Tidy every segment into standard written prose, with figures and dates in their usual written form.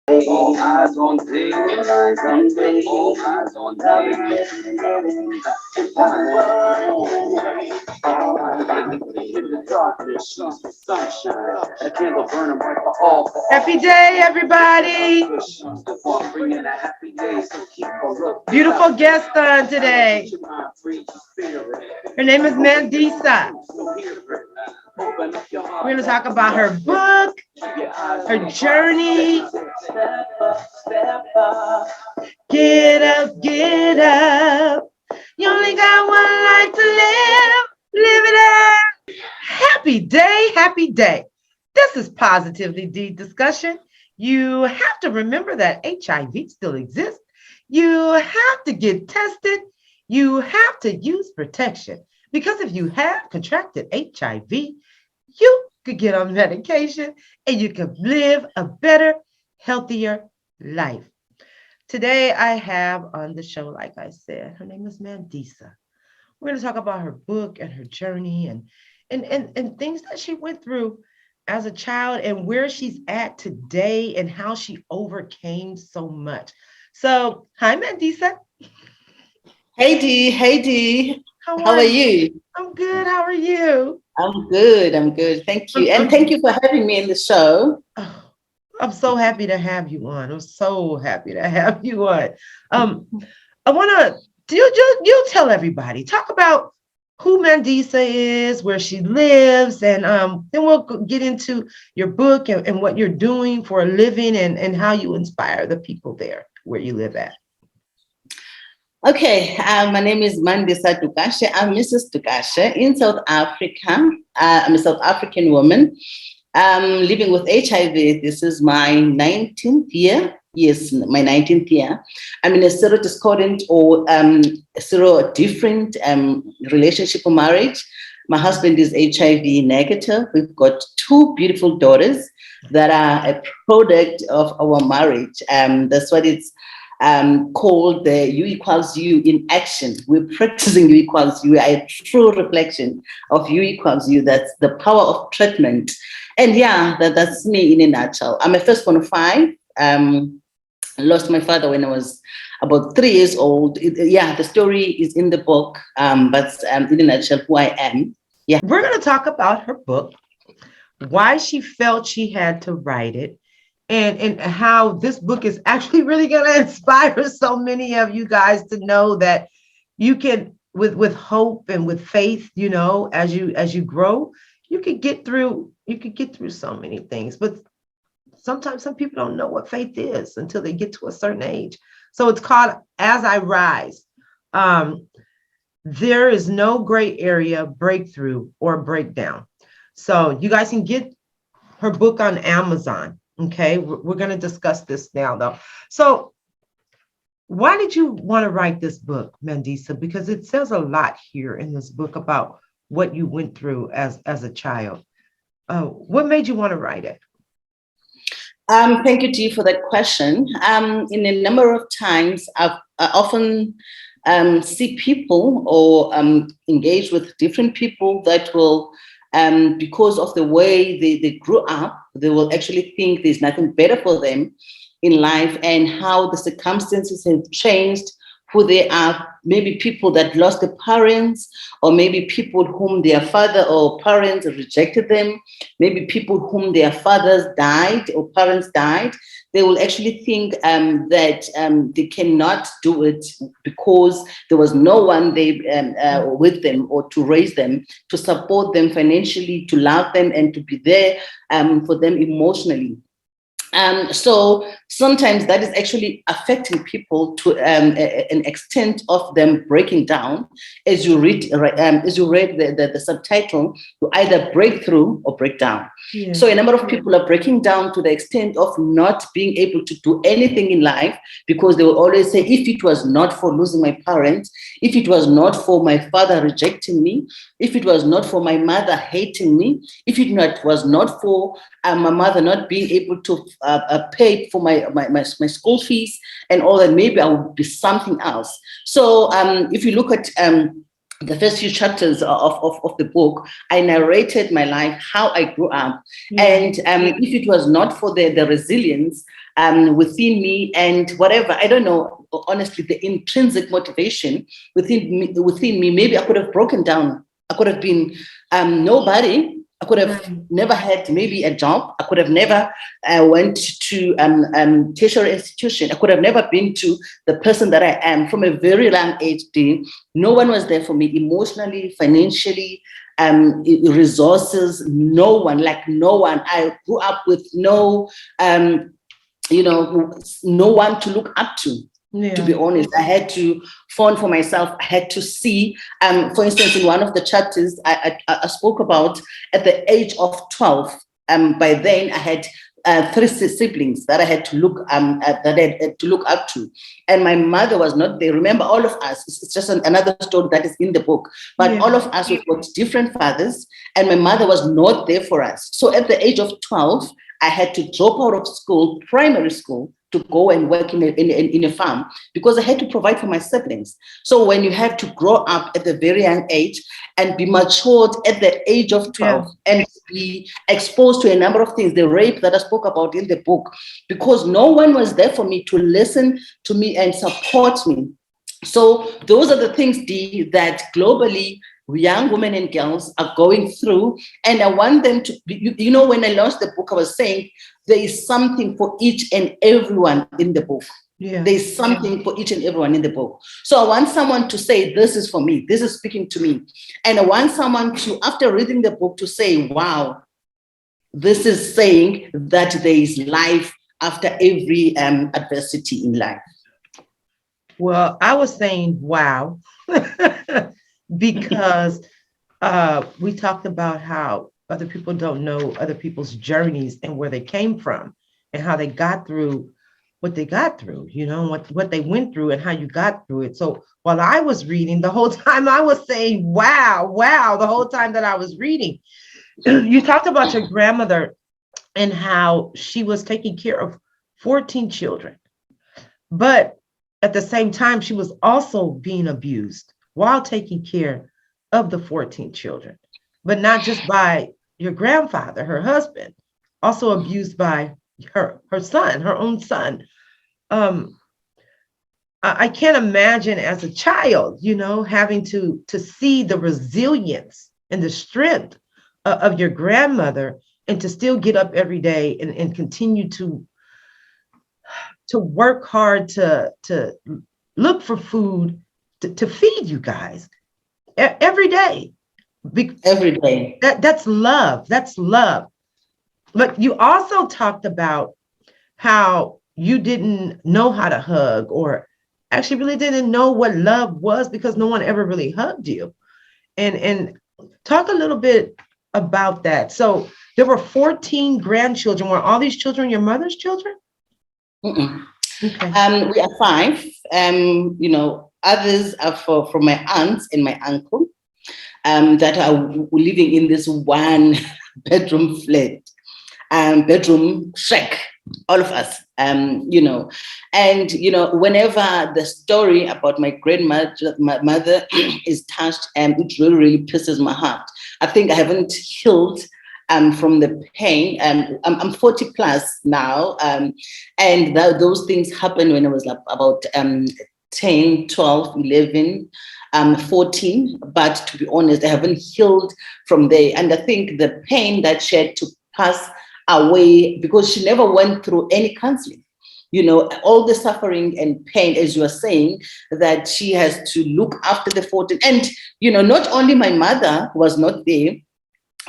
All eyes on thee, all eyes on thee, all eyes on thee. In the darkness, she's the sunshine. A candle burning bright for all. Happy day, everybody. Bringing a happy day, so keep her up. Beautiful guest on today. Her name is Mandisa. We're going to talk about her book, her journey. Get up, get up. You only got one life to live. Live it up. Happy day, happy day. This is Positively D discussion. You have to remember that HIV still exists. You have to get tested. You have to use protection. Because if you have contracted HIV, you could get on medication and you could live a better, healthier life. Today I have on the show, like I said, her name is Mandisa. We're going to talk about her book and her journey and things that she went through as a child and where she's at today and how she overcame so much. So, hi, Mandisa. Hey Dee, How how are are you? you? I'm good. How are you? I'm good. Thank you. I'm, And I'm, thank you for having me in the show. oh, I'm so happy to have you on. I'm so happy to have you on. Um, I want to, you tell everybody, talk about who Mandisa is, where she lives, and then we'll get into your book and what you're doing for a living and how you inspire the people there where you live at. Okay, my name is Mandisa Dukashe. I'm Mrs. Dukashe in South Africa. I'm a South African woman living with HIV. This is my 19th year. Yes, my 19th year. I'm in a serodiscordant or serodifferent relationship or marriage. My husband is HIV negative. We've got two beautiful daughters that are a product of our marriage. That's what it's called the U equals U in action. We're practicing U equals U. We are a true reflection of U equals U. That's the power of treatment. And yeah, that's me in a nutshell. I'm a firstborn of five. Lost my father when I was about 3 years old. Yeah, the story is in the book, but in a nutshell, who I am. Yeah. We're going to talk about her book, why she felt she had to write it, and how this book is actually really going to inspire so many of you guys to know that you can with hope and with faith, as you grow, you could get through so many things. But sometimes some people don't know what faith is until they get to a certain age. So it's called As I Rise. um, there is no gray area, breakthrough, or breakdown. So you guys can get her book on Amazon. Okay, we're going to discuss this now, though. So, why did you want to write this book, Mandisa? Because it says a lot here in this book about what you went through as a child. What made you want to write it? Thank you, Dee, for that question. In a number of times, I often see people or engage with different people that will, because of the way they grew up, they will actually think there's nothing better for them in life and how the circumstances have changed who they are. Maybe people that lost their parents, or maybe people whom their father or parents rejected them, maybe people whom their fathers died or parents died. They will actually think that they cannot do it because there was no one with them or to raise them, to support them financially, to love them, and to be there for them emotionally. So sometimes that is actually affecting people to an extent of them breaking down. As you read the subtitle, you either break through or break down. Yeah. So a number of people are breaking down to the extent of not being able to do anything in life because they will always say, if it was not for losing my parents, if it was not for my father rejecting me, if it was not for my mother hating me, if was not for my mother not being able to pay for my school fees and all that, maybe I would be something else. So if you look at the first few chapters of the book, I narrated my life, how I grew up. Yeah. And if it was not for the resilience within me, and whatever, I don't know, honestly, the intrinsic motivation within me, maybe I could have broken down. I could have been nobody. I could have never had maybe a job. I could have never went to tertiary institution. I could have never been to the person that I am from a very young age. No one was there for me emotionally, financially, resources. No one, like no one. I grew up with no, no one to look up to. Yeah. To be honest, I had to fend for myself. I had to see, for instance, in one of the chapters I spoke about, at the age of 12, by then I had 3 siblings that I had to look up to, and my mother was not there. Remember, all of us, it's just another story that is in the book, but all of us, we've got different fathers, and my mother was not there for us. So at the age of 12, I had to drop out of school, primary school, to go and work in a farm, because I had to provide for my siblings. So when you have to grow up at a very young age and be matured at the age of 12 and be exposed to a number of things, the rape that I spoke about in the book, because no one was there for me to listen to me and support me. So those are the things, Dee, that globally young women and girls are going through. And I want them to, when I launched the book, I was saying there is something for each and everyone in the book. Yeah. There's something for each and everyone in the book. So I want someone to say, this is for me, this is speaking to me. And I want someone to, after reading the book, to say, wow, this is saying that there is life after every adversity in life. Well, I was saying, wow, because we talked about how other people don't know other people's journeys and where they came from and how they got through what they got through, what they went through and how you got through it. So while I was reading, the whole time I was saying, wow, the whole time that I was reading. You talked about your grandmother and how she was taking care of 14 children. But at the same time, she was also being abused while taking care of the 14 children, but not just by your grandfather, her husband, also abused by her son, her own son. I can't imagine as a child, having to see the resilience and the strength of your grandmother, and to still get up every day and continue to work hard to look for food to feed you guys every day. Every day. That's love. That's love. But you also talked about how you didn't know how to hug, or actually really didn't know what love was, because no one ever really hugged you. And talk a little bit about that. So there were 14 grandchildren. Were all these children your mother's children? Okay. We are 5. Others are from my aunts and my uncle, that are living in this 1 bedroom flat, bedroom shack, all of us, and whenever the story about my mother is touched, it really, really pisses my heart. I think I haven't healed from the pain. I'm 40 plus now, and those things happened when I was about 10, 12, 11, 14. But to be honest, I haven't healed from there. And I think the pain that she had to pass away, because she never went through any counseling. All the suffering and pain, as you are saying, that she has to look after the 14. And, not only my mother was not there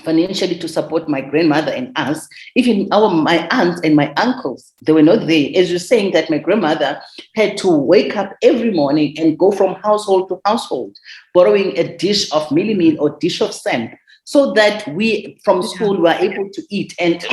financially to support my grandmother and us, even my aunts and my uncles, they were not there. As you're saying, that my grandmother had to wake up every morning and go from household to household, borrowing a dish of mealie or dish of sand, so that we from school were able to eat, and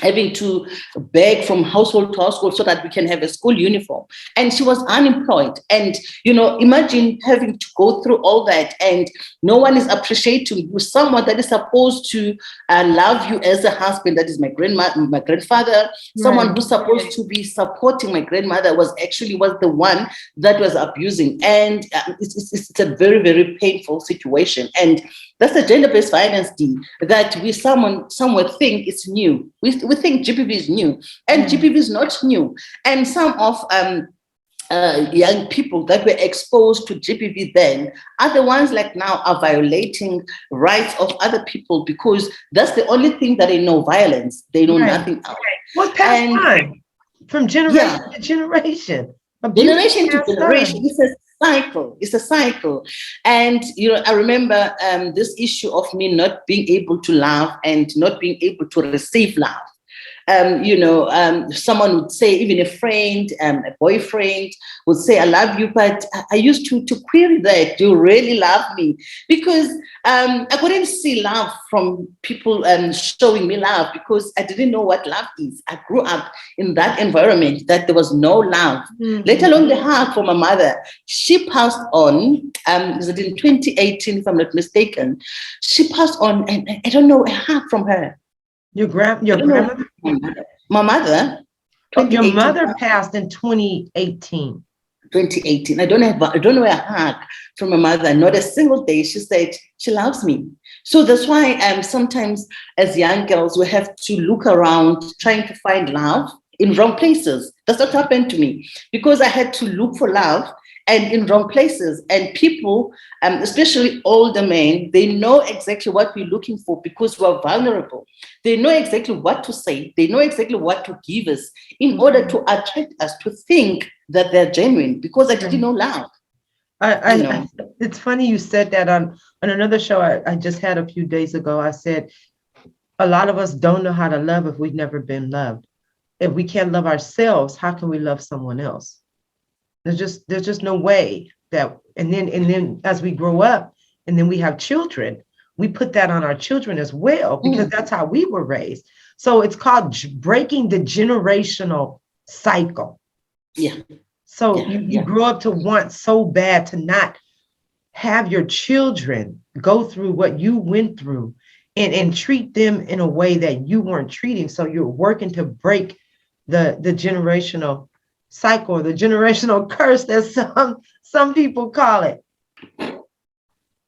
having to beg from household to household so that we can have a school uniform. And she was unemployed. And, imagine having to go through all that, and no one is appreciating you. Someone that is supposed to love you as a husband, that is my grandfather, someone who's supposed to be supporting my grandmother, was the one that was abusing. And it's a very, very painful situation. And that's the gender-based violence, that we somewhere think it's new. We we think GBV is new, and GBV is not new. And some of young people that were exposed to GBV then are the ones like now are violating rights of other people, because that's the only thing that they know, violence. They know nothing else. Well, passed on from generation to generation. Generation to generation. It's a cycle. It's a cycle. And, I remember this issue of me not being able to love and not being able to receive love. Someone would say, even a friend, a boyfriend would say, I love you, but I used to query that, do you really love me? Because I couldn't see love from people showing me love, because I didn't know what love is. I grew up in that environment that there was no love, let alone the hug from my mother. She passed on, is it in 2018, if I'm not mistaken? She passed on, and I don't know, a hug from her. Your grandmother? My mother. Oh, your mother passed in 2018. 2018. I don't know a hug from my mother. Not a single day. She said she loves me. So that's why sometimes as young girls we have to look around trying to find love in wrong places. That's what happened to me, because I had to look for love and in wrong places. And people, especially older men, they know exactly what we're looking for, because we're vulnerable. They know exactly what to say. They know exactly what to give us in order to attract us to think that they're genuine, because I didn't know love. It's funny you said that on another show I just had a few days ago. I said, a lot of us don't know how to love if we've never been loved. If we can't love ourselves, how can we love someone else? There's just no way that, and then as we grow up and then we have children, we put that on our children as well, because that's how we were raised. So it's called breaking the generational cycle. Yeah. So you grow up to want so bad to not have your children go through what you went through and treat them in a way that you weren't treating. So you're working to break the generational cycle, the generational curse that some people call it.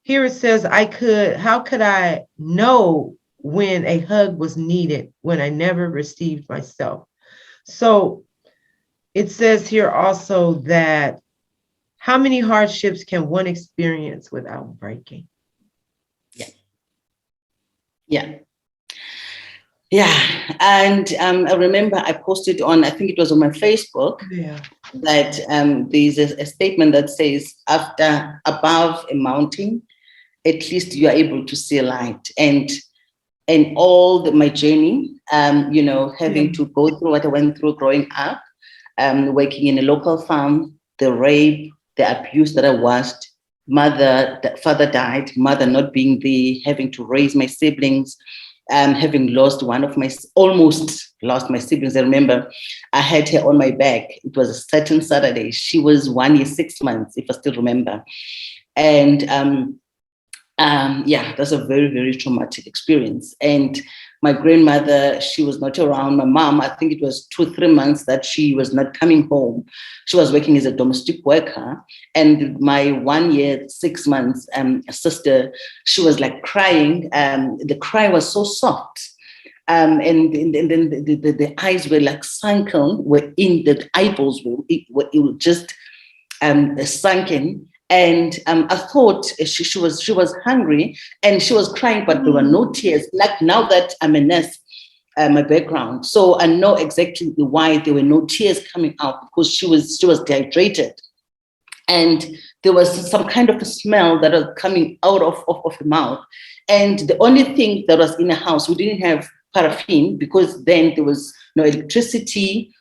Here it says, how could I know when a hug was needed when I never received myself? So it says here also that how many hardships can one experience without breaking? Yeah. And I remember I posted on, I think it was on my Facebook, that there's a statement that says, above a mountain, at least you are able to see light. And all my journey, having to go through what I went through growing up, working in a local farm, the rape, the abuse that I watched, father died, mother not being there, having to raise my siblings, having almost lost my siblings. I remember I had her on my back. It was a certain Saturday. She was 1 year, 6 months, if I still remember. And that's a very, very traumatic experience. And my grandmother, she was not around. My mom, I think it was 2-3 months that she was not coming home. She was working as a domestic worker. And my 1 year, 6 months sister, she was like crying. The cry was so soft. And then the eyes were like sunken, the eyeballs were just sunken. And I thought she was hungry and she was crying, but there were no tears. Like now that I'm a nurse, my background, so I know exactly why there were no tears coming out, because she was dehydrated, and there was some kind of a smell that was coming out of the mouth. And the only thing that was in the house, we didn't have paraffin, because then there was no electricity.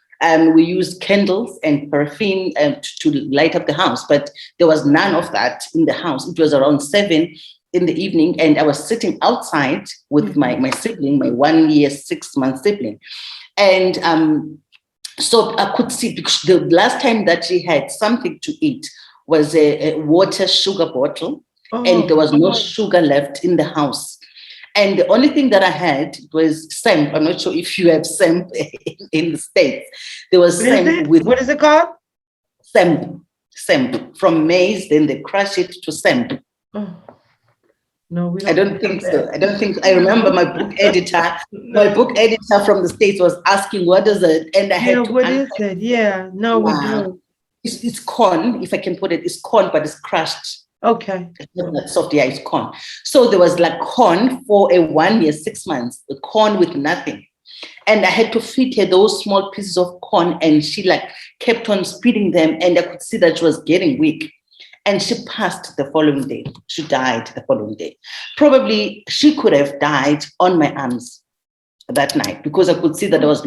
We used candles and paraffin to light up the house, but there was none of that in the house. It was around 7 in the evening, and I was sitting outside with my sibling, my 1 year, 6 month sibling. And so I could see, because the last time that she had something to eat was a water sugar bottle, and there was no sugar left in the house. And the only thing that I had was SEMP. I'm not sure if you have SEMP in the States. There was SEMP with... What is it called? SEMP. From maize, then they crush it to SEMP. No, we I don't don't have think so. that. I don't think. I remember my book editor. My No. book editor from the States was asking, "What is it?" And I Yeah, had to what is answer. it? Yeah, no, we Yeah, don't. it's corn, if I can put it. It's corn, but it's crushed. Okay. It's not that soft. Yeah, it's corn. So there was like corn for a 1 year, 6 months. The corn with nothing. And I had to feed her those small pieces of corn, and she like kept on feeding them, and I could see that she was getting weak. And she passed the following day. She died the following day. Probably she could have died on my arms that night because I could see that I was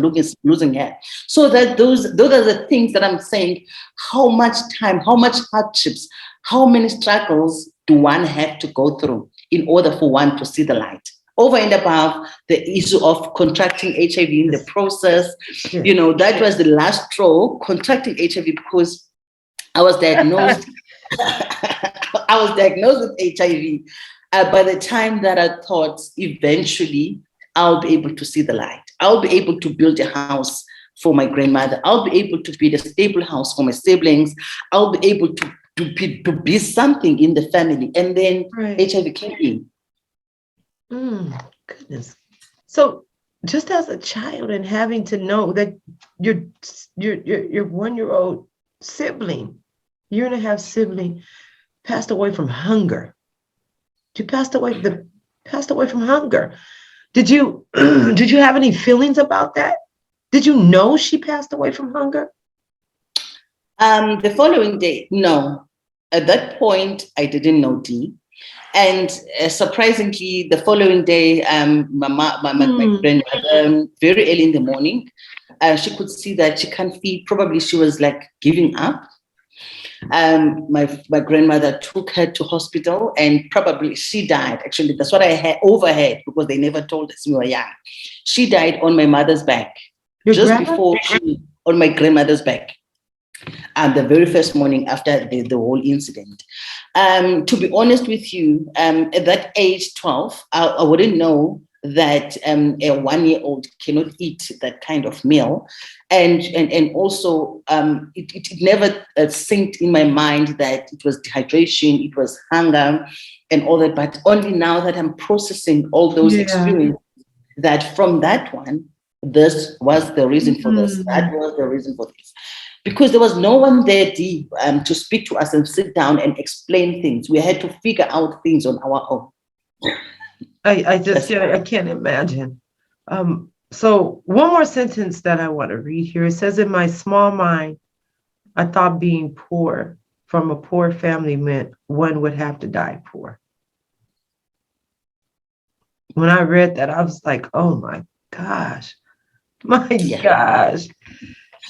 losing her. So that those are the things that I'm saying. How much time, how much hardships, how many struggles do one have to go through in order for one to see the light? Over and above the issue of contracting HIV in the process, Yeah. that was the last straw, contracting HIV, because I was diagnosed. I was diagnosed with HIV. By the time that I thought eventually I'll be able to see the light, I'll be able to build a house for my grandmother, I'll be able to build a stable house for my siblings, I'll be able to be something in the family. And then Right. HIV came in. Goodness. So just as a child and having to know that your 1-year-old sibling, year and a half sibling, passed away from hunger. She passed away from hunger. Did you did you have any feelings about that? Did you know she passed away from hunger? The following day, no. At that point, I didn't know D. And surprisingly, the following day, my grandmother, very early in the morning, she could see that she can't feed. Probably she was like giving up. My grandmother took her to hospital, and probably she died. Actually, that's what I had overheard because they never told us we were young. She died on my mother's back, Your just grandma? before on my grandmother's back. The very first morning after the whole incident. To be honest with you, at that age, 12, I wouldn't know that a 1-year-old cannot eat that kind of meal. And also, it never synced in my mind that it was dehydration, it was hunger, and all that. But only now that I'm processing all those experiences, that from that one, this was the reason for this, that was the reason for this. Because there was no one there to speak to us and sit down and explain things. We had to figure out things on our own. I can't imagine. So one more sentence that I want to read here. It says, in my small mind, I thought being poor from a poor family meant one would have to die poor. When I read that, I was like, oh my gosh, gosh.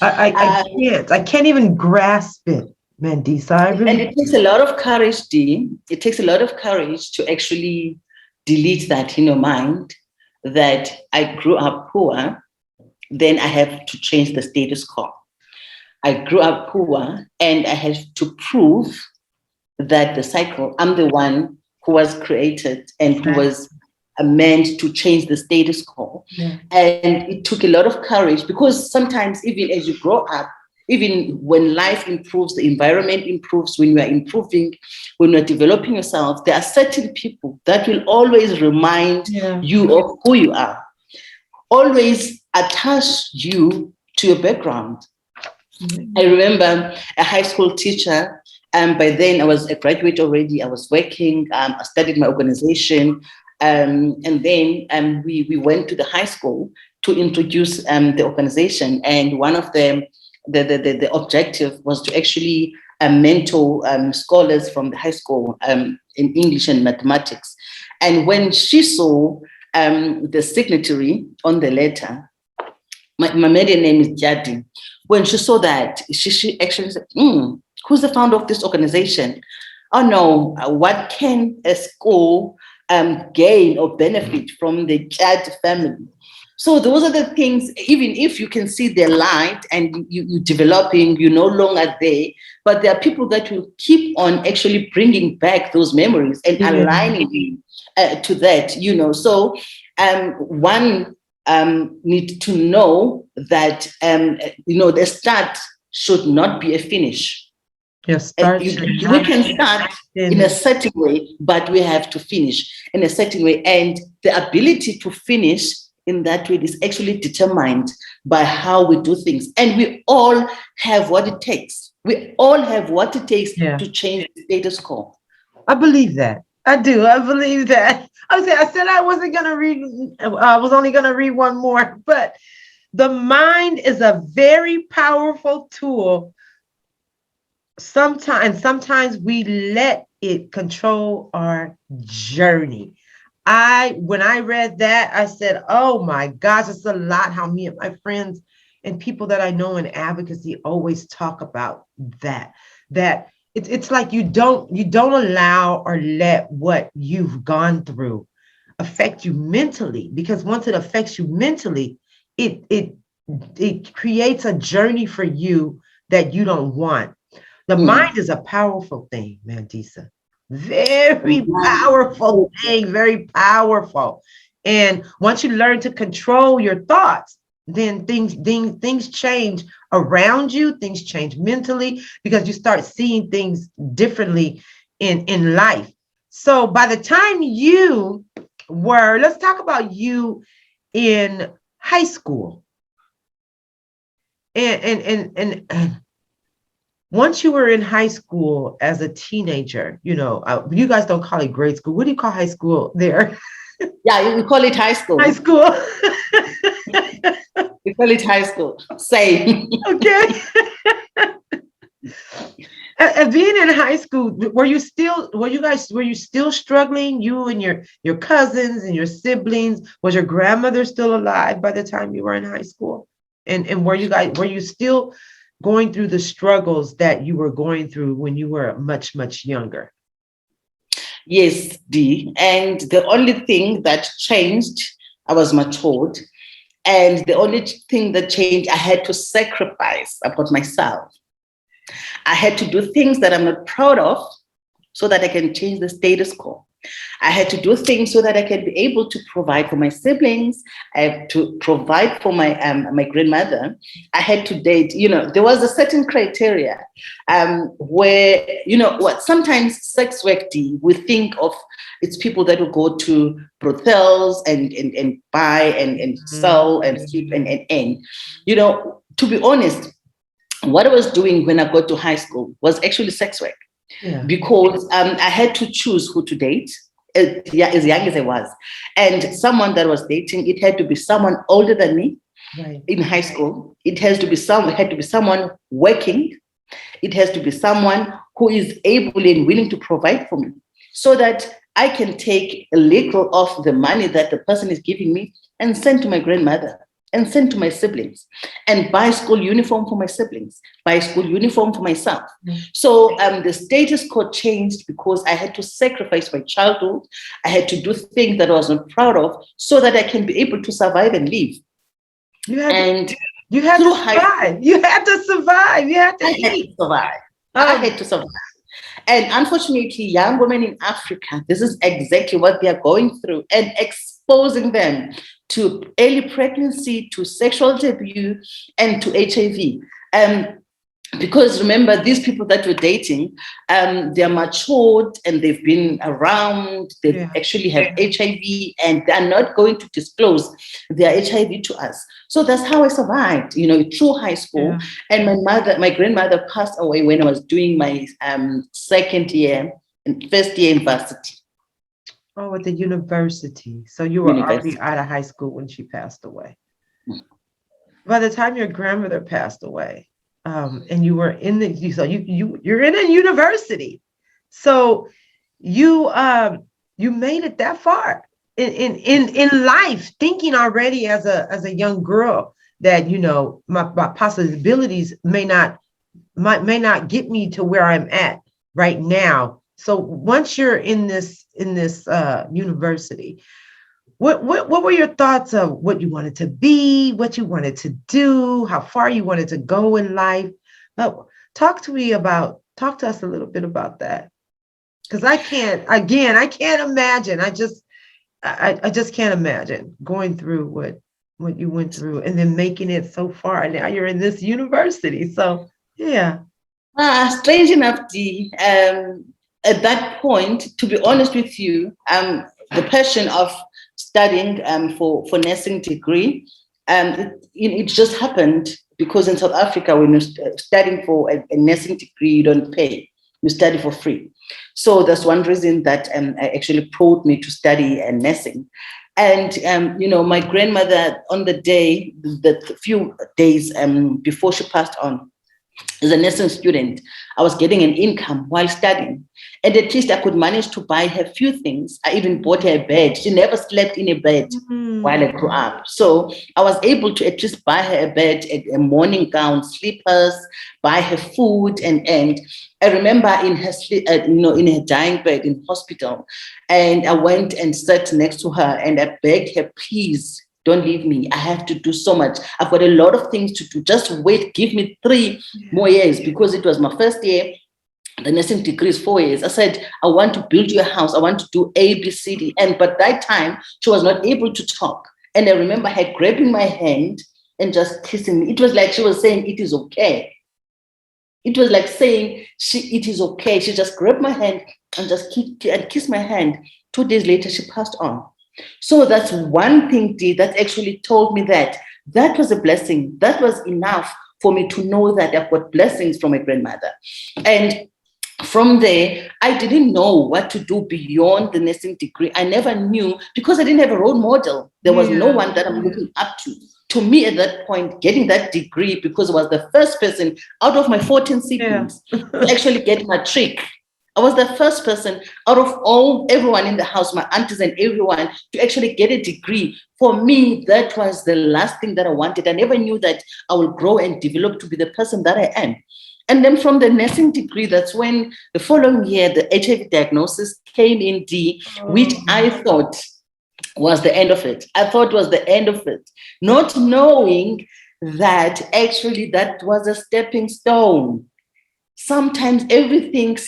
I can't even grasp it, Mandisa. And it takes a lot of courage, Dee. It takes a lot of courage to actually delete that in your mind that I grew up poor, then I have to change the status quo. I grew up poor and I have to prove that the cycle, I'm the one who was created and who was meant to change the status quo. Yeah. And it took a lot of courage because sometimes even as you grow up, even when life improves, the environment improves, when you are improving, when you're developing yourself, there are certain people that will always remind you of who you are, always attach you to your background. I remember a high school teacher, by then I was a graduate already, I was working, I studied my organization, and then we went to the high school to introduce the organization, and one of the objective was to actually mentor scholars from the high school in English and mathematics. And when she saw the signatory on the letter, my maiden name is Jadi. When she saw that, she actually said, who's the founder of this organization? Oh no, what can a school gain or benefit from the Jadi family? So those are the things, even if you can see the light and you're developing, you're no longer there, but there are people that will keep on actually bringing back those memories and aligning you to that, So one need to know that, the start should not be a finish. Your start should We not can start in a certain way, but we have to finish in a certain way. And the ability to finish in that way is actually determined by how we do things. And we all have what it takes. We all have what it takes to change the status quo. I believe that. I do. I believe that. I said I wasn't going to read. I was only going to read one more, but the mind is a very powerful tool. Sometimes we let it control our journey. When I read that, I said, oh my gosh, it's a lot how me and my friends and people that I know in advocacy always talk about that it's like you don't allow or let what you've gone through affect you mentally, because once it affects you mentally, it creates a journey for you that you don't want. The mind is a powerful thing, Mandisa. Very powerful thing, very powerful. And once you learn to control your thoughts, then things change around you, things change mentally, because you start seeing things differently in life. So by the time let's talk about you in high school. And once you were in high school as a teenager, you guys don't call it grade school. What do you call high school there? Yeah, we call it high school. High school. We call it high school. Same. Okay. Being in high school, were you still struggling? You and your cousins and your siblings? Was your grandmother still alive by the time you were in high school? And were you still going through the struggles that you were going through when you were much, much younger? Yes, Dee. And the only thing that changed, I was matured. And the only thing that changed, I had to sacrifice about myself. I had to do things that I'm not proud of so that I can change the status quo. I had to do things so that I can be able to provide for my siblings. I had to provide for my grandmother. I had to date. There was a certain criteria where, sometimes sex work, we think of it's people that will go to brothels and buy and sell and sleep and. To be honest, what I was doing when I got to high school was actually sex work. Yeah. Because I had to choose who to date, as young as I was. And someone that I was dating, it had to be someone older than me. Right. In high school. It had to be someone working. It has to be someone who is able and willing to provide for me, so that I can take a little of the money that the person is giving me and send to my grandmother, and send to my siblings, and buy school uniform for my siblings, buy school uniform for myself. Mm-hmm. So the status quo changed because I had to sacrifice my childhood. I had to do things that I wasn't proud of so that I can be able to survive and live. You had to survive. You had to survive. You had to eat. I had to survive. And unfortunately, young women in Africa, this is exactly what they are going through, and exposing them to early pregnancy, to sexual abuse, and to HIV. Because remember, these people that we're dating, they're matured and they've been around, they actually have HIV, and they're not going to disclose their HIV to us. So that's how I survived, through high school. Yeah. And my grandmother passed away when I was doing my second year and first year university. Oh, at the university. So you were already out of high school when she passed away. Mm. By the time your grandmother passed away, and you were in you're in a university, so you made it that far in life, thinking already as a young girl that my possibilities may not get me to where I'm at right now. So once you're in this university, what were your thoughts of what you wanted to be, what you wanted to do, how far you wanted to go in life? Talk to us a little bit about that, because I can't imagine. I just can't imagine going through what you went through and then making it so far. And now you're in this university. So yeah. Strange enough, Dee, at that point, to be honest with you, the passion of studying for nursing degree, it just happened because in South Africa, when you're studying for a nursing degree, you don't pay. You study for free. So that's one reason that actually pulled me to study nursing. And my grandmother, on the day, the few days before she passed on, as a nursing student, I was getting an income while studying. And at least I could manage to buy her a few things. I even bought her a bed. She never slept in a bed while I grew up. So I was able to at least buy her a bed, a morning gown, slippers, buy her food. And I remember in her in her dying bed in hospital, and I went and sat next to her and I begged her, please, don't leave me. I have to do so much. I've got a lot of things to do. Just wait. Give me 3 more years, because it was my first year. The nursing degree is 4 years. I said, I want to build you a house. I want to do A, B, C, D. But that time, she was not able to talk. And I remember her grabbing my hand and just kissing me. It was like she was saying, it is okay. It was like saying, it is okay. She just grabbed my hand and just kissed my hand. 2 days later, she passed on. So that's one thing, Dee, that actually told me that was a blessing. That was enough for me to know that I've got blessings from my grandmother. And from there, I didn't know what to do beyond the nursing degree. I never knew, because I didn't have a role model. There was no one that I'm looking up to. To me, at that point, getting that degree, because I was the first person out of my 14 siblings to actually get matric. I was the first person out of everyone in the house, my aunties and everyone, to actually get a degree. For me, that was the last thing that I wanted. I never knew that I will grow and develop to be the person that I am. And then from the nursing degree, that's when the following year, the HIV diagnosis came in, D, which I thought was the end of it. I thought was the end of it, not knowing that actually that was a stepping stone. Sometimes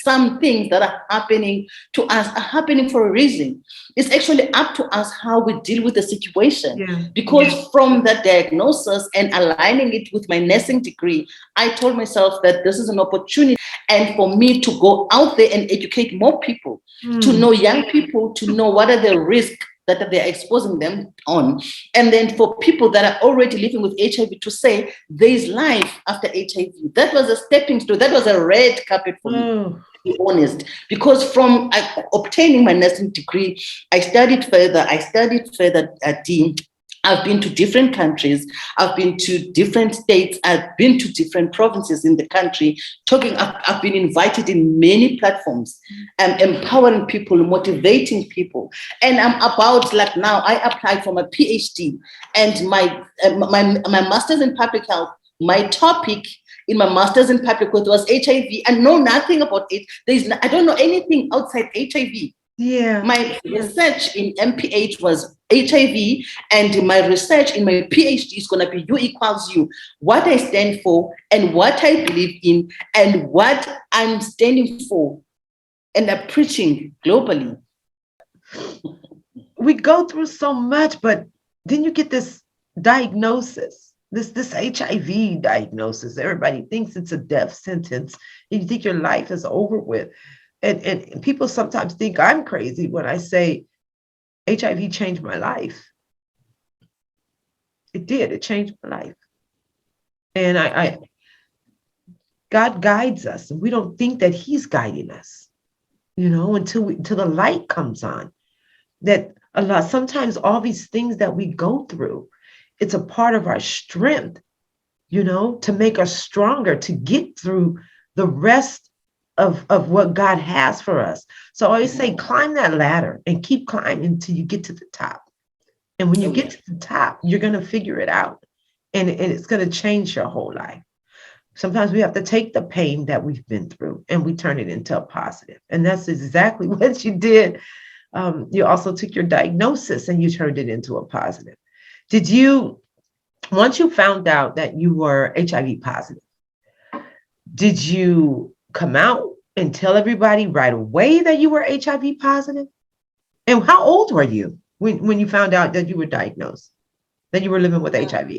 some things that are happening to us are happening for a reason. It's actually up to us how we deal with the situation. Because from that diagnosis and aligning it with my nursing degree, I told myself that this is an opportunity, and for me to go out there and educate more people, to know young people, to know what are the risks that they're exposing them on. And then for people that are already living with HIV to say there is life after HIV. That was a stepping stone. That was a red carpet for me, to be honest. Because from obtaining my nursing degree, I studied further at Dean. I've been to different countries. I've been to different states. I've been to different provinces in the country. I've been invited in many platforms, empowering people, motivating people. And I'm about, like now, I applied for my PhD and my master's in public health. My topic in my master's in public health was HIV. I know nothing about it. I don't know anything outside HIV. My research in MPH was HIV, and my research in my PhD is going to be U equals U, what I stand for and what I believe in and what I'm standing for, and I'm preaching globally. We go through so much, but then you get this diagnosis, this HIV diagnosis. Everybody thinks it's a death sentence. You think your life is over with. And people sometimes think I'm crazy when I say HIV changed my life. It did. It changed my life. And God guides us, and we don't think that he's guiding us, until the light comes on. That sometimes all these things that we go through, it's a part of our strength, to make us stronger, to get through the rest of what God has for us. So I always say, climb that ladder and keep climbing until you get to the top. And when you get to the top, you're going to figure it out. And it's going to change your whole life. Sometimes we have to take the pain that we've been through and we turn it into a positive. And that's exactly what you did. You also took your diagnosis and you turned it into a positive. Once you found out that you were HIV positive, did you come out and tell everybody right away that you were HIV positive? And how old were you when you found out that you were diagnosed, that you were living with HIV?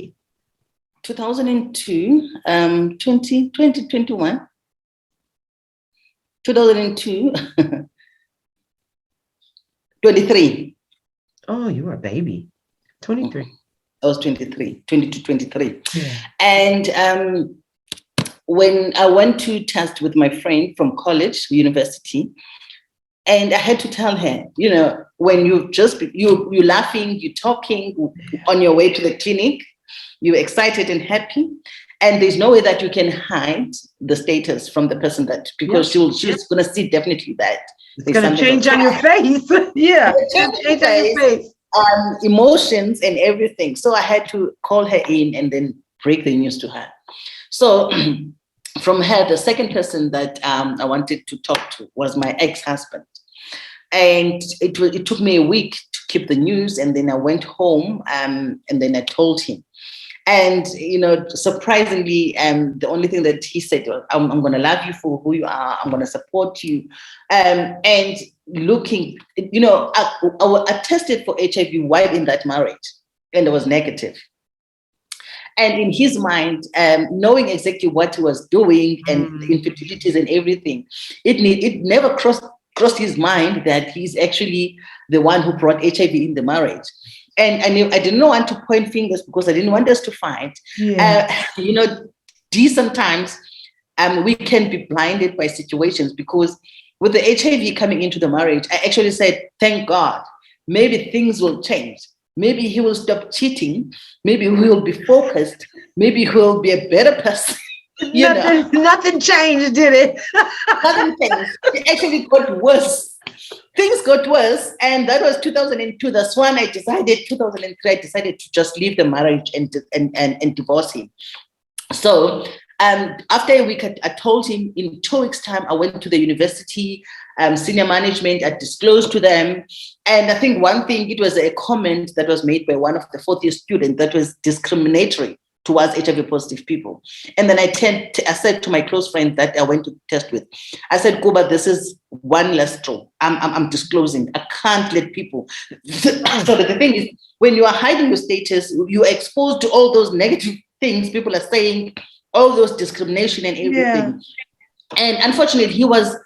2002, 2021. 2002, 23. Oh, you were a baby. 23. I was 23, 22, 23. Yeah. And when I went to test with my friend from college, university, and I had to tell her, when you're laughing, you're talking on your way to the clinic, you're excited and happy, and there's no way that you can hide the status from the person because she's going to see definitely that it's going to change on your face. Yeah, change on your face. Emotions and everything. So I had to call her in and then break the news to her. So from her, the second person that I wanted to talk to was my ex-husband. And it took me a week to keep the news. And then I went home and then I told him. And, surprisingly, the only thing that he said was, I'm going to love you for who you are. I'm going to support you. And looking, I tested for HIV while in that marriage, and it was negative. And in his mind, knowing exactly what he was doing and the infidelities and everything, it never crossed his mind that he's actually the one who brought HIV in the marriage. And I didn't want to point fingers because I didn't want us to fight. Yeah. Sometimes we can be blinded by situations, because with the HIV coming into the marriage, I actually said, thank God, maybe things will change. Maybe he will stop cheating. Maybe he will be focused. Maybe he will be a better person. Nothing changed, did it? Nothing changed. It actually got worse. Things got worse, and that was 2002. That's when I decided, 2003, I decided to just leave the marriage and divorce him. So after a week, I told him. In 2 weeks' time, I went to the university, senior management. I disclosed to them. And I think one thing, it was a comment that was made by one of the fourth-year students that was discriminatory towards HIV positive people. And then I said to my close friend that I went to test with, I said, Kuba, this is one less straw. I'm disclosing. I can't let people. So the thing is, when you are hiding your status, you are exposed to all those negative things people are saying, all those discrimination and everything. Yeah. And unfortunately, he was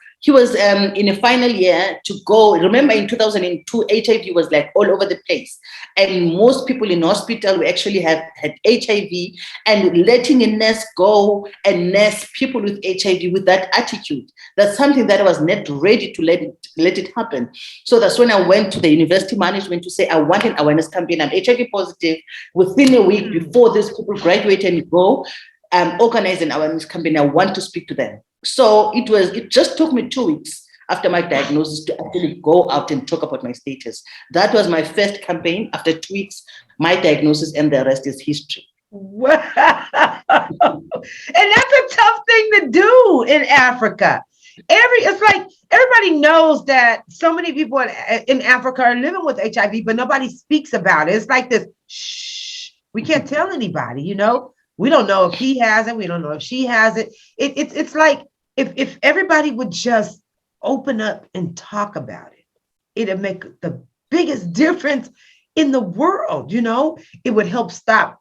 in a final year to go. Remember, in 2002, HIV was like all over the place. And most people in hospital we actually had HIV, and letting a nurse go and nurse people with HIV with that attitude, that's something that I was not ready to let it happen. So that's when I went to the university management to say, I want an awareness campaign. I'm HIV positive. Within a week before these people graduate and go, organize an awareness campaign. I want to speak to them. So it just took me 2 weeks after my diagnosis to actually go out and talk about my status. That was my first campaign. After 2 weeks, my diagnosis, and the rest is history. Wow. And that's a tough thing to do in Africa. It's like everybody knows that so many people in Africa are living with HIV, but nobody speaks about it. It's like this, shh, we can't tell anybody, We don't know if he has it. We don't know if she has it. It's like if everybody would just open up and talk about it, it'd make the biggest difference in the world. It would help stop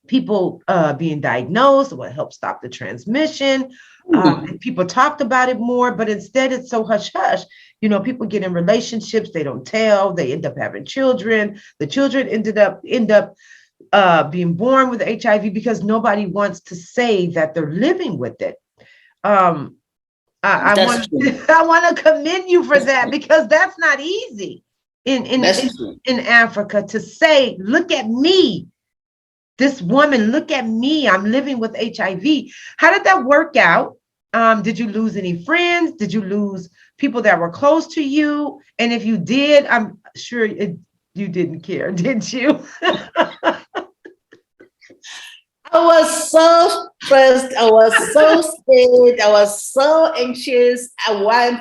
people being diagnosed. It would help stop the transmission. And people talked about it more, but instead it's so hush hush. People get in relationships, they don't tell. They end up having children. The children end up being born with HIV because nobody wants to say that they're living with it. I want to commend you for that, because that's not easy in Africa to say, look at me, this woman, look at me, I'm living with HIV. How did that work out? Did you lose any friends? Did you lose people that were close to you? And if you did, I'm sure you didn't care, did you? I was so stressed. I was so scared. I was so anxious.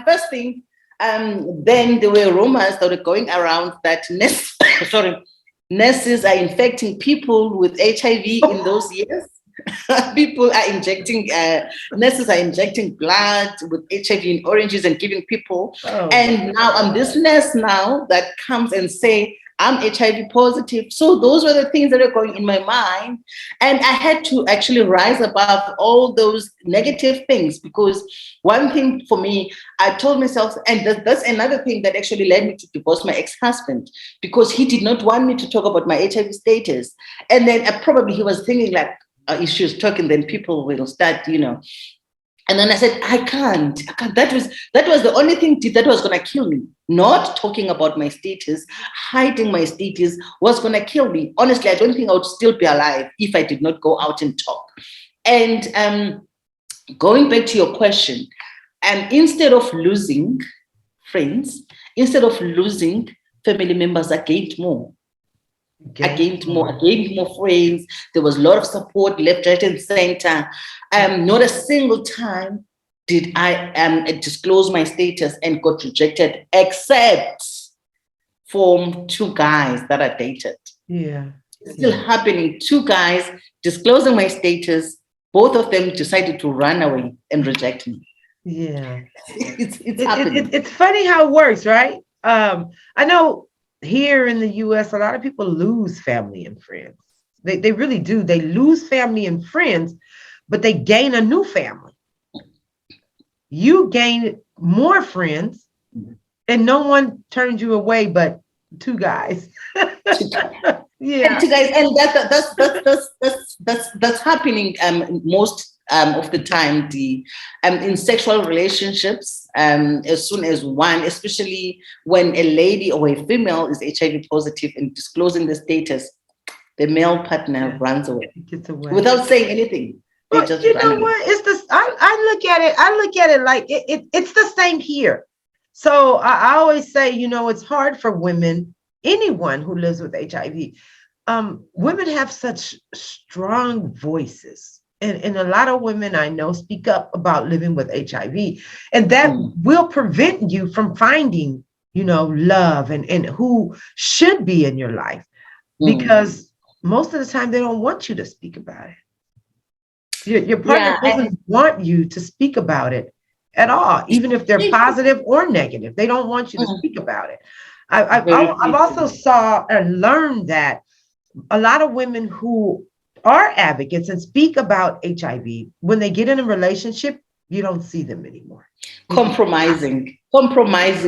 First thing, then there were rumors that were going around that nurses are infecting people with HIV in those years. People are injecting, nurses are injecting blood with HIV in oranges and giving people. Oh. And now I'm this nurse now that comes and say, I'm HIV positive. So those were the things that were going in my mind. And I had to actually rise above all those negative things, because one thing for me, I told myself, and that's another thing that actually led me to divorce my ex-husband, because he did not want me to talk about my HIV status. And then probably he was thinking like, if she was talking, then people will start, And then I said, I can't. That was the only thing that was going to kill me. Not talking about my status, hiding my status was going to kill me. Honestly, I don't think I would still be alive if I did not go out and talk. And going back to your question, instead of losing friends, instead of losing family members, I gained more. I gained more friends. There was a lot of support left, right, and center. Not a single time did I disclose my status and got rejected, except from 2 guys that I dated. Yeah. It's still happening. 2 guys disclosing my status. Both of them decided to run away and reject me. Yeah. It's happening. It's funny how it works, right? I know here in the US, a lot of people lose family and friends. They really do. They lose family and friends, but they gain a new family. You gain more friends, and no one turned you away but 2 guys. Yeah. 2 guys, and that's happening most of the time. In sexual relationships, as soon as one, especially when a lady or a female is HIV positive and disclosing the status, the male partner runs away. Gets away without saying anything. Well, you know what? It's this. I look at it like it's the same here. So I always say, it's hard for women, anyone who lives with HIV. Women have such strong voices. And a lot of women I know speak up about living with HIV. And that will prevent you from finding, love and who should be in your life. Because most of the time they don't want you to speak about it. Your partner doesn't want you to speak about it at all, even if they're positive or negative. They don't want you to speak about it. I've also saw and learned that a lot of women who are advocates and speak about HIV, when they get in a relationship, you don't see them anymore. Compromising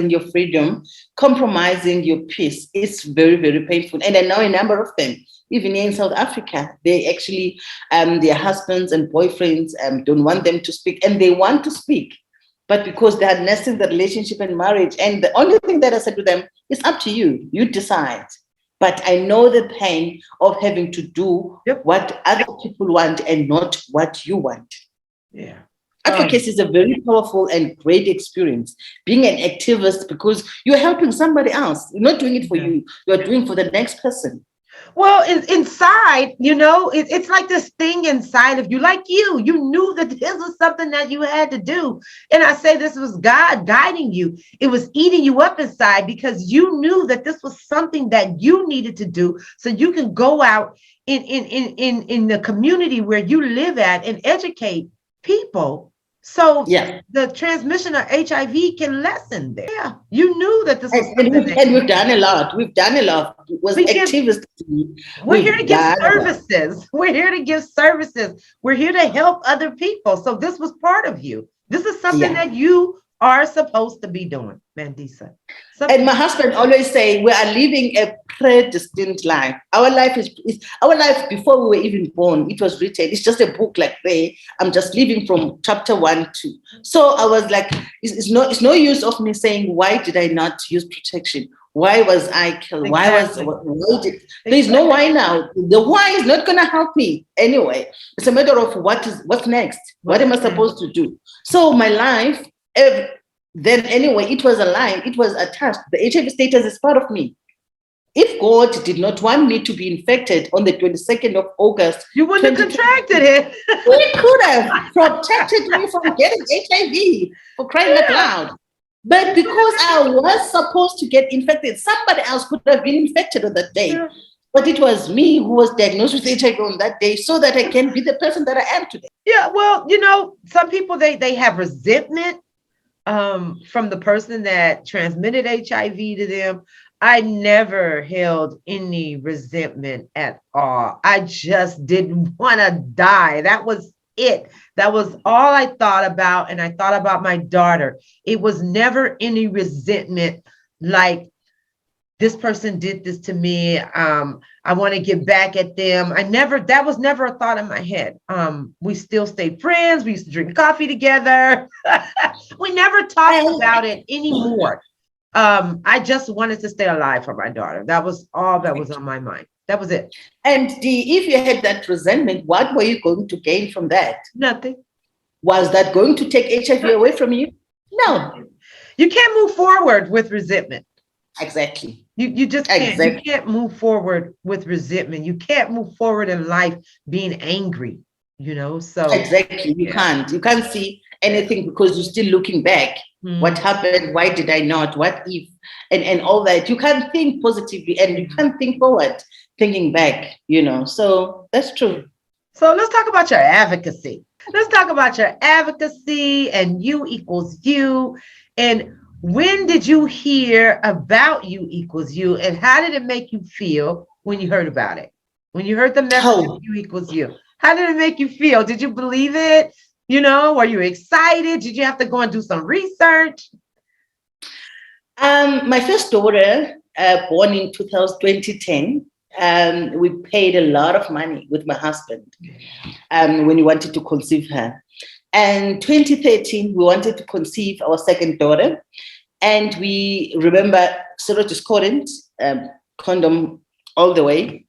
your freedom, compromising your peace. It's very, very painful. And I know a number of them, even in South Africa, they actually, their husbands and boyfriends don't want them to speak, and they want to speak. But because they are nesting the relationship and marriage, and the only thing that I said to them, it's up to you. You decide. But I know the pain of having to do what other people want and not what you want. Yeah. Advocacy is a very powerful and great experience. Being an activist, because you're helping somebody else. You're not doing it for you. You're doing it for the next person. Well, inside, it's like this thing inside of you, like you knew that this was something that you had to do. And I say this was God guiding you. It was eating you up inside because you knew that this was something that you needed to do so you can go out in the community where you live at and educate people. So the transmission of HIV can lessen there. Yeah, you knew that this was and we've done a lot. We've done a lot. It was activists. We're here to give services. We're here to give services. We're here to help other people. So this was part of you. This is something that you are supposed to be doing, Mandisa. And my husband always say we are living a predestined life. Our life is our life before we were even born. It was written. It's just a book like there. I'm just living from chapter 1 to. So I was like, it's no use of me saying, why did I not use protection? Why was I killed? Exactly. There's no why now. The why is not gonna help me anyway. It's a matter of what's next. What am I supposed to do? So my life. Then anyway, it was aligned, it was attached. The HIV status is part of me. If God did not want me to be infected on the 22nd of August, you wouldn't have contracted it. He could have protected me from getting HIV, for crying out loud. But because I was supposed to get infected, somebody else could have been infected on that day. Yeah. But it was me who was diagnosed with HIV on that day so that I can be the person that I am today. Yeah, well, some people, they have resentment from the person that transmitted HIV to them. I never held any resentment at all. I just didn't want to die. That was it. That was all I thought about. And I thought about my daughter. It was never any resentment like this person did this to me. I want to get back at them. That was never a thought in my head. We still stayed friends. We used to drink coffee together. We never talked about it anymore. I just wanted to stay alive for my daughter. That was all that was on my mind. That was it. And if you had that resentment, what were you going to gain from that? Nothing. Was that going to take HIV away from you? No. You can't move forward with resentment. Exactly. You just can't. Exactly. You can't move forward with resentment. You can't move forward in life being angry, so. Exactly. You can't see anything because you're still looking back. What happened? Why did I not? What if? And all that. You can't think positively and you can't think forward, thinking back, So that's true. So let's talk about your advocacy. Let's talk about your advocacy and U equals U. And when did you hear about U equals U? And how did it make you feel when you heard about it? When you heard the message of U equals U? How did it make you feel? Did you believe it? Were you excited? Did you have to go and do some research? My first daughter, born in 2010, we paid a lot of money with my husband when we wanted to conceive her. And 2013, we wanted to conceive our second daughter. And we remember serodiscordant, condom all the way.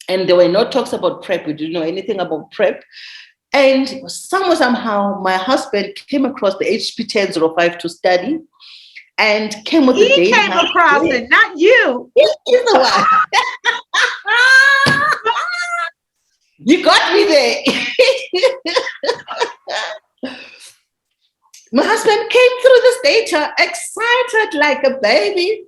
And there were no talks about PrEP. We didn't know anything about PrEP. And somehow, my husband came across the HP 1005 to study and came with the data. He came across it, not you. He's the one. You got me there. My husband came through this data, excited like a baby.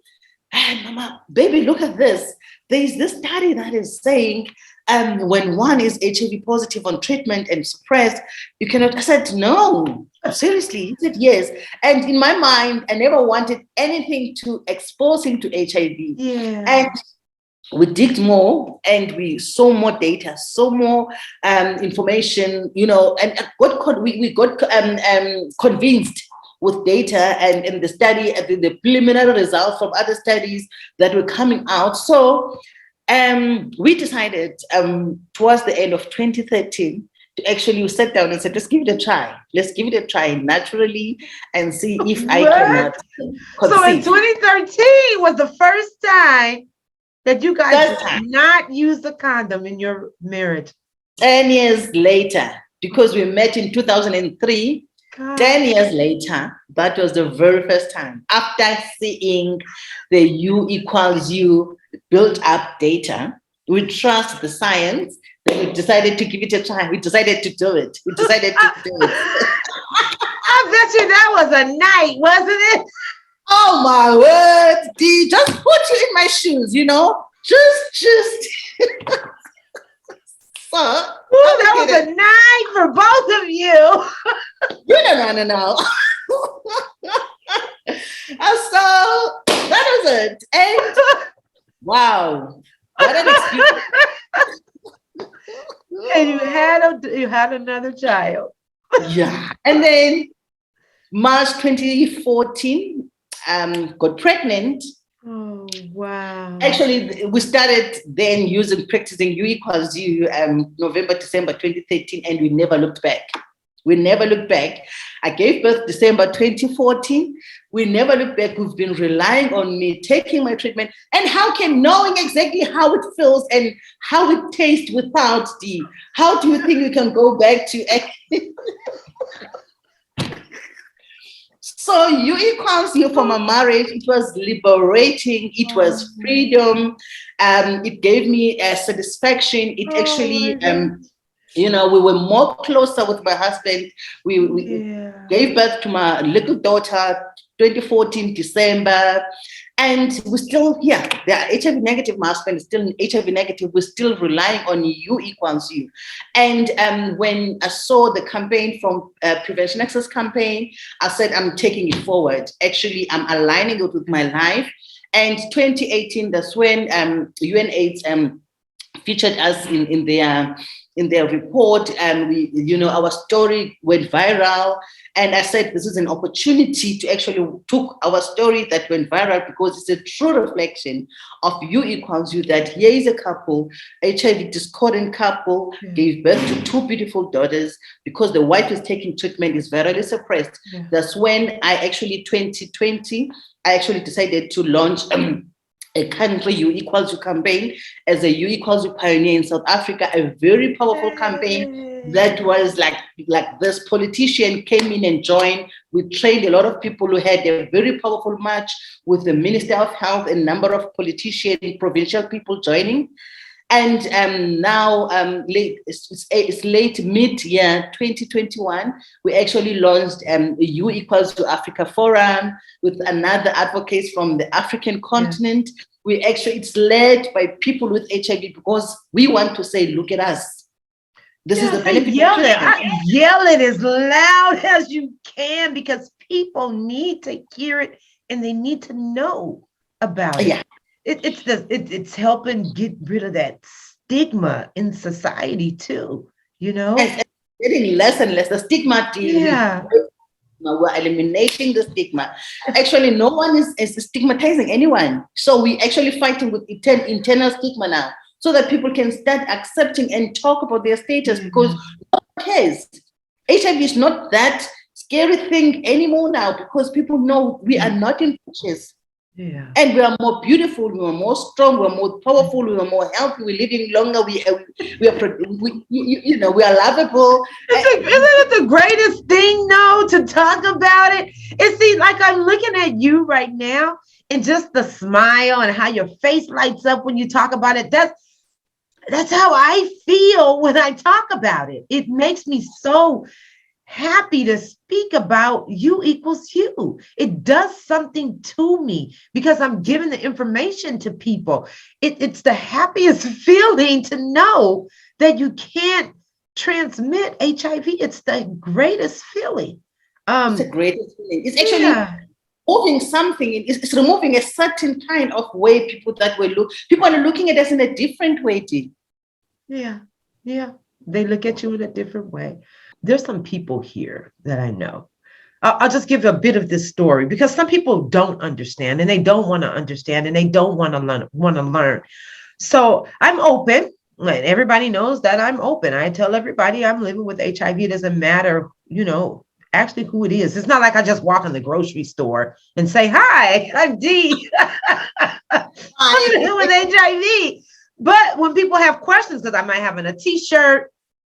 And Mama, baby, look at this. There's this study that is saying when one is HIV positive on treatment and suppressed, you cannot. I said, no, seriously. He said, yes. And in my mind, I never wanted anything to expose him to HIV. Yeah. And we digged more and we saw more data, saw more information, and we got convinced with data and the study, the preliminary results from other studies that were coming out. So we decided towards the end of 2013 to actually sit down and say, let's give it a try. Let's give it a try naturally and see if I cannot conceive. So in 2013 was the first time that you guys did not use the condom in your marriage. 10 years later, because we met in 2003, God. 10 years later, that was the very first time. After seeing the U equals U built up data, we trust the science, then we decided to give it a try. We decided to do it. I bet you that was a night, wasn't it? Oh my word, D, just put you in my shoes, just. So, that was a night for both of you. No. So that was it. And wow, what an experience. And you had another child. Yeah. And then March 2014, got pregnant. Oh, wow. Actually, we started then practicing U equals U November, December 2013, and we never looked back. I gave birth December 2014. We never looked back. We've been relying on me taking my treatment. And knowing exactly how it feels and how it tastes without how do you think we can go back to So U equals U for my marriage. It was liberating. It was freedom. It gave me a satisfaction. It actually, we were more closer with my husband. We gave birth to my little daughter 2014 December. And we're still here. The HIV negative, my husband is still HIV negative. We're still relying on U equals U. And when I saw the campaign from Prevention Access Campaign, I said, I'm taking it forward. Actually, I'm aligning it with my life. And 2018, that's when UNAIDS featured us in their report, and our story went viral. And I said, this is an opportunity to actually took our story that went viral, because it's a true reflection of U equals U, that here is a couple, HIV discordant couple, gave birth to two beautiful daughters. Because the wife is taking treatment, is virally suppressed. That's when I actually, 2020, I actually decided to launch a country U equals U campaign as a U equals U pioneer in South Africa, a very powerful campaign that was like this politician came in and joined. We trained a lot of people who had a very powerful march with the Minister of Health, a number of politicians, provincial people joining. And now, it's late mid-year 2021, we actually launched a U equals to Africa forum with another advocates from the African continent. It's led by people with HIV, because we want to say, look at us. This is the benefit. Yell it as loud as you can, because people need to hear it and they need to know about it. It's helping get rid of that stigma in society too, And getting less and less. The stigma. We're eliminating the stigma. Actually, no one is stigmatizing anyone. So we're actually fighting with internal stigma now, so that people can start accepting and talk about their status, because no one cares. HIV is not that scary thing anymore now, because people know we are not infectious. And we are more beautiful, we are more strong, we are more powerful, we are more healthy, we're living longer, we are lovable. Isn't it the greatest thing, to talk about it? It seems like I'm looking at you right now, and just the smile and how your face lights up when you talk about it. That's how I feel when I talk about it. It makes me so happy to speak about U equals U. It does something to me, because I'm giving the information to people. It's the happiest feeling to know that you can't transmit HIV. It's the greatest feeling. It's the greatest feeling. It's actually removing something. It's removing a certain kind of way people are looking at us in a different way, Dee. Yeah. They look at you in a different way. There's some people here that I know. I'll just give a bit of this story, because some people don't understand, and they don't want to understand, and they don't want to learn. So I'm open, and everybody knows that I'm open. I tell everybody I'm living with HIV. It doesn't matter, actually who it is. It's not like I just walk in the grocery store and say, "Hi, I'm Dee. I'm living with HIV." But when people have questions, because I might have on a T-shirt,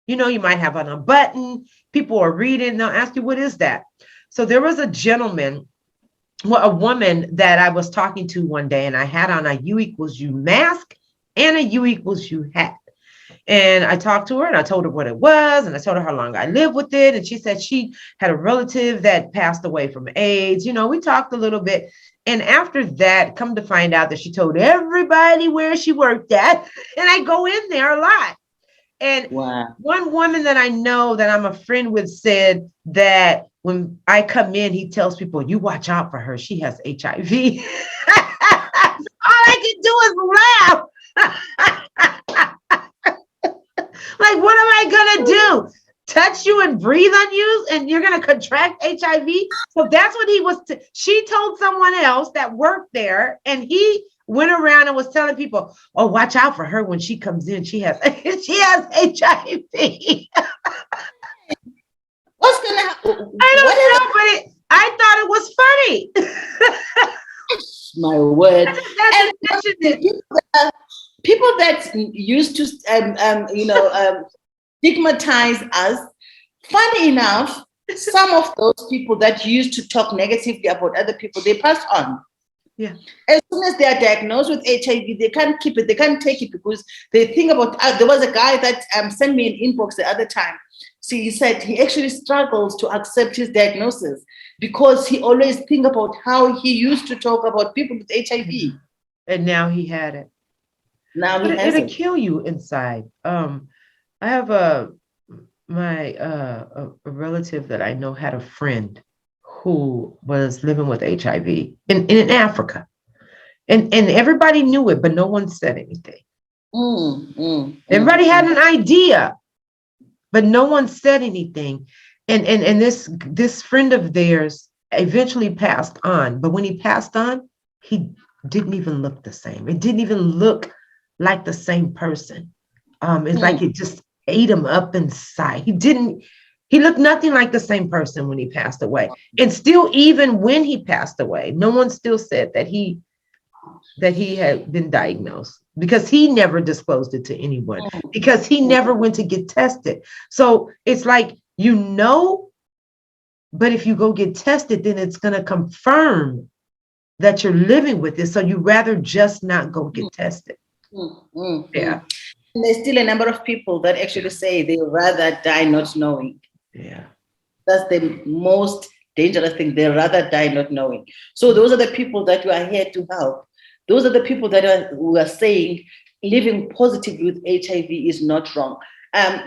you might have on a button, people are reading, they'll ask you, what is that? So there was a woman that I was talking to one day, and I had on a U equals U mask and a U equals U hat. And I talked to her, and I told her what it was, and I told her how long I lived with it. And she said she had a relative that passed away from AIDS. We talked a little bit. And after that, come to find out that she told everybody where she worked at. And I go in there a lot. And one woman that I know that I'm a friend with said that when I come in, he tells people, you watch out for her. She has HIV. All I can do is laugh. Like, what am I going to do? Touch you and breathe on you, and you're going to contract HIV? So that's what he was. She told someone else that worked there, and he went around and was telling people, "Oh, watch out for her when she comes in. She has HIV." What's gonna happen? I don't know, but I thought it was funny. My word! People that used to stigmatize us. Funny enough, some of those people that used to talk negatively about other people, they passed on. Yeah. As soon as they are diagnosed with HIV, they can't keep it. They can't take it, because they think about. There was a guy that sent me an inbox the other time. See, he said he actually struggles to accept his diagnosis, because he always think about how he used to talk about people with HIV, and now he had it. Now it'll kill you inside. I have a relative that I know had a friend who was living with HIV in Africa. And everybody knew it, but no one said anything. Everybody had an idea, but no one said anything. And this friend of theirs eventually passed on. But when he passed on, he didn't even look the same. It didn't even look like the same person. It's like it just ate him up inside. He looked nothing like the same person when he passed away. And still, even when he passed away, no one still said that he had been diagnosed, because he never disclosed it to anyone, because he never went to get tested. So it's like, but if you go get tested, then it's going to confirm that you're living with it. So you rather just not go get tested. Yeah. And there's still a number of people that actually say they rather die not knowing. Yeah. That's the most dangerous thing. They rather die not knowing. So those are the people that you are here to help. Those are the people who are saying living positively with HIV is not wrong.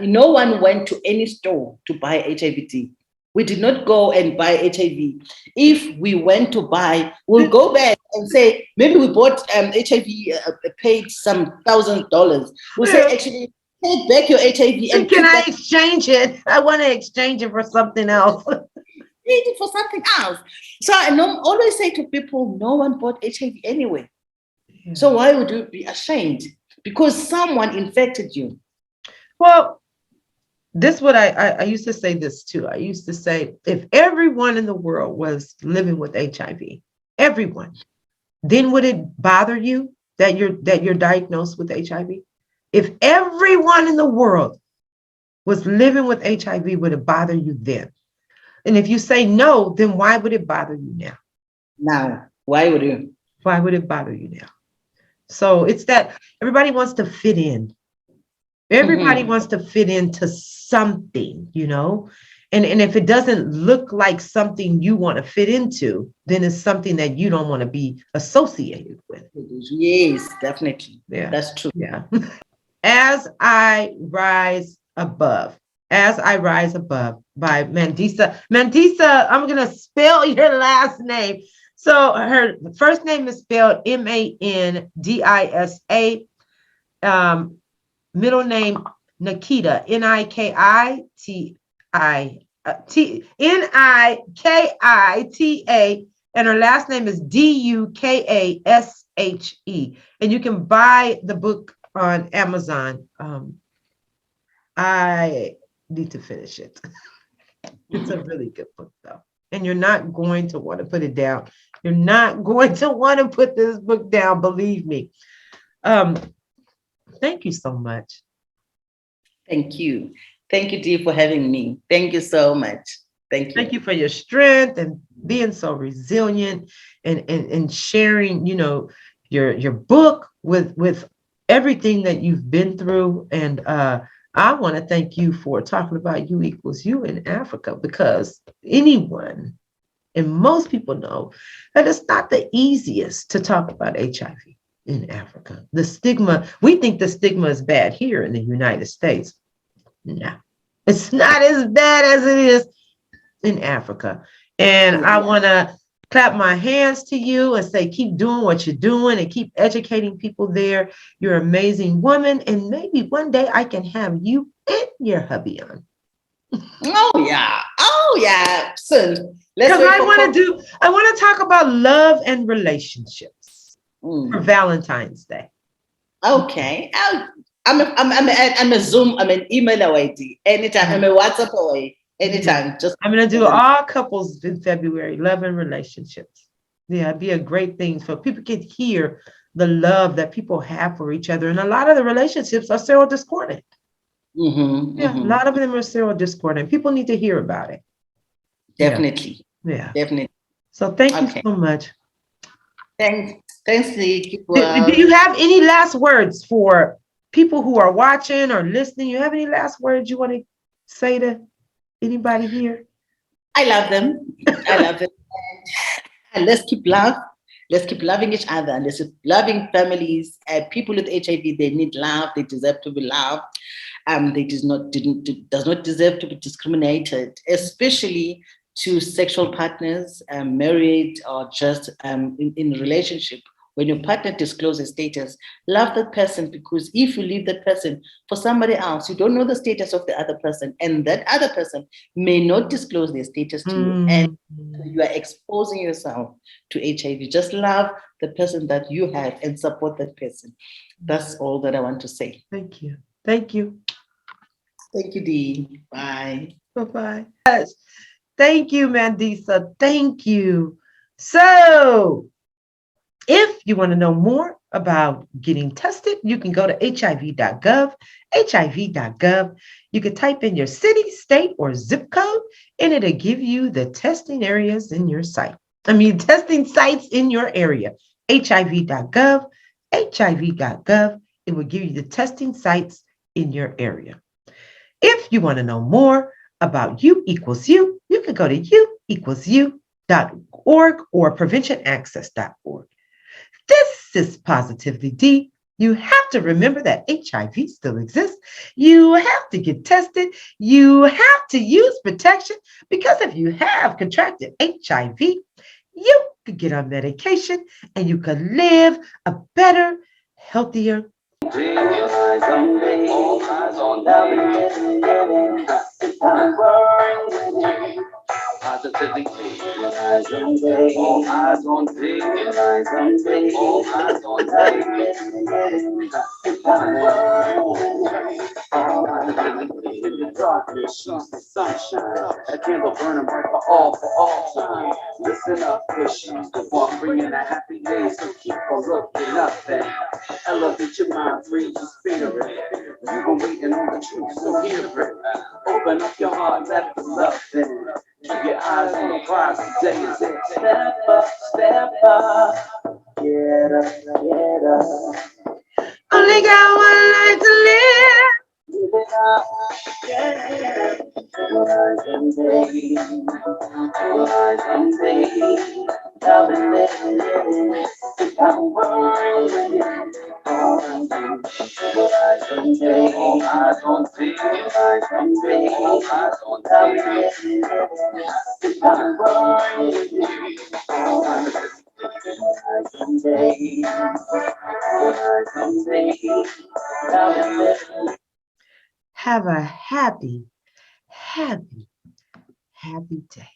No one went to any store to buy HIV. We did not go and buy HIV. If we went to buy, we'll go back and say, maybe we bought HIV, paid some $1,000. We'll say, actually, take back your HIV. And can I exchange it? I want to exchange it for something else. Trade it for something else. So I always say to people, no one bought HIV anyway. Yeah. So why would you be ashamed? Because someone infected you. Well, this is what I used to say this too. I used to say, if everyone in the world was living with HIV, everyone, then would it bother you that you're diagnosed with HIV? If everyone in the world was living with HIV, would it bother you then? And if you say no, then why would it bother you now? Now, why would you? Why would it bother you now? So it's that everybody wants to fit in. Everybody wants to fit into something, and if it doesn't look like something you want to fit into, then it's something that you don't want to be associated with. Yes, definitely. Yeah, that's true. Yeah. As I Rise Above by Mandisa. Mandisa, I'm going to spell your last name. So her first name is spelled Mandisa. Middle name Nikita, Nikita, and her last name is Dukashe. And you can buy the book on Amazon. I need to finish it. It's a really good book, though. And you're not going to want to put it down. You're not going to want to put this book down, believe me. Thank you so much. Thank you. Thank you, Dee, for having me. Thank you so much. Thank you. Thank you for your strength and being so resilient and sharing, your book with everything that you've been through. And I want to thank you for talking about U equals U in Africa, because anyone and most people know that it's not the easiest to talk about HIV. In Africa. The stigma, we think the stigma is bad here in the United States. No, it's not as bad as it is in Africa. And I want to clap my hands to you and say, keep doing what you're doing and keep educating people there. You're an amazing woman. And maybe one day I can have you and your hubby on. Oh, yeah. Soon. Because I want to talk about love and relationships. For Valentine's Day. Okay. I'm a Zoom, I'm an email away, anytime. I'm a WhatsApp away, anytime. I'm going to do all couples in February, love and relationships. Yeah, it'd be a great thing so people can hear the love that people have for each other. And a lot of the relationships are serial discordant. A lot of them are serial discordant. People need to hear about it. Definitely. Yeah. Definitely. So thank you so much. Thanks, Lee. Do you have any last words for people who are watching or listening? You have any last words you want to say to anybody here? I love them. And let's keep love. Let's keep loving each other. And let's keep loving families. People with HIV, they need love. They deserve to be loved. They does not deserve to be discriminated, especially to sexual partners, married or just in relationship When your partner discloses status, love that person, because if you leave that person for somebody else, you don't know the status of the other person, and that other person may not disclose their status to you, and you are exposing yourself to HIV. Just love the person that you have and support that person. That's all that I want to say. Thank you. Thank you. Thank you, Dee. Bye. Bye-bye. Yes. Thank you, Mandisa. Thank you. So, if you want to know more about getting tested, you can go to hiv.gov, hiv.gov. You can type in your city, state, or zip code, and it'll give you the testing areas in your site. Testing sites in your area. hiv.gov, hiv.gov. It will give you the testing sites in your area. If you want to know more about U equals you, you can go to u=u.org or preventionaccess.org. This is Positively D. You have to remember that HIV still exists. You have to get tested. You have to use protection, because if you have contracted HIV, you could get on medication and you could live a better, healthier. Positively, all eyes on day, all eyes on day, all eyes on day. In the darkness, she's the sunshine. A candle burning bright for all time. Listen up, Christians, the one bringing a happy day, so keep on looking up and elevate your mind, free your spirit. You've been waiting on the truth, so hear it. Open up your heart, let the love in. Keep your eyes on the prize, today is it. Step up, get up, get up. Only got one life to live. Give it up, yeah. All eyes on day, all eyes on day. Loving it, I'm worrying. All eyes on day, all eyes on day, all eyes on day, all eyes on day. I'm worrying. All eyes on day, all eyes on day. Loving it. Have a happy, happy, happy day.